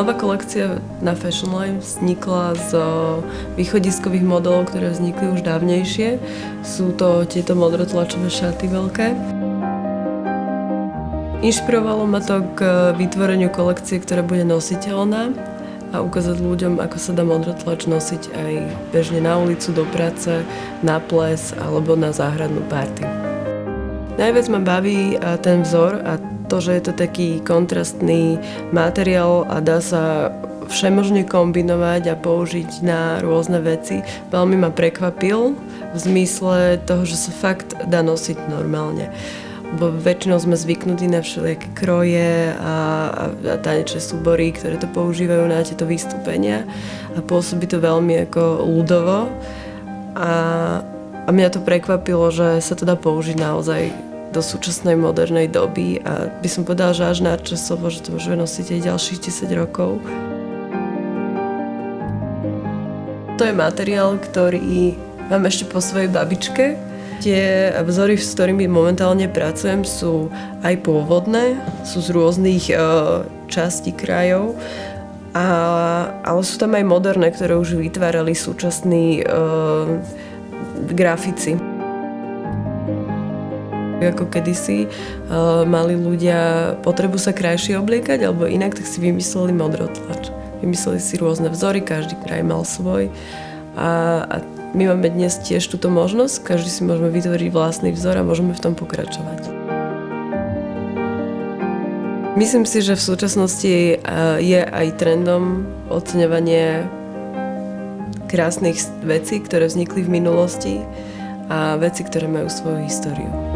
Nová kolekcia na Fashion Line vznikla z východiskových modelov, ktoré vznikli už dávnejšie. Sú to tieto modrotlačové šaty veľké. Inšpirovalo ma to k vytvoreniu kolekcie, ktorá bude nositeľná a ukázať ľuďom, ako sa dá modrotlač nosiť aj bežne na ulicu, do práce, na ples alebo na záhradnú party. Najviac ma baví ten vzor a to, že je to taký kontrastný materiál a dá sa všemožne kombinovať a použiť na rôzne veci. Veľmi ma prekvapil v zmysle toho, že sa fakt dá nosiť normálne. Bo väčšinou sme zvyknutí na všelijaké kroje a tanečné súbory, ktoré to používajú na tieto vystúpenia a pôsobí to veľmi ako ľudovo. A mňa to prekvapilo, že sa to dá použiť naozaj do súčasnej modernej doby a by som povedala, že až nadčasovo, že to môžeme nosiť aj ďalších 10 rokov. To je materiál, ktorý mám ešte po svojej babičke. Tie vzory, s ktorými momentálne pracujem, sú aj pôvodné, sú z rôznych častí krajov, ale sú tam aj moderné, ktoré už vytvárali súčasní grafici. Ako kedysi mali ľudia potrebu sa krajšie obliekať alebo inak, tak si vymysleli modrotlač. Vymysleli si rôzne vzory, každý kraj mal svoj. A my máme dnes tiež túto možnosť, každý si môžeme vytvoriť vlastný vzor a môžeme v tom pokračovať. Myslím si, že v súčasnosti je aj trendom oceňovanie krásnych vecí, ktoré vznikli v minulosti a veci, ktoré majú svoju históriu.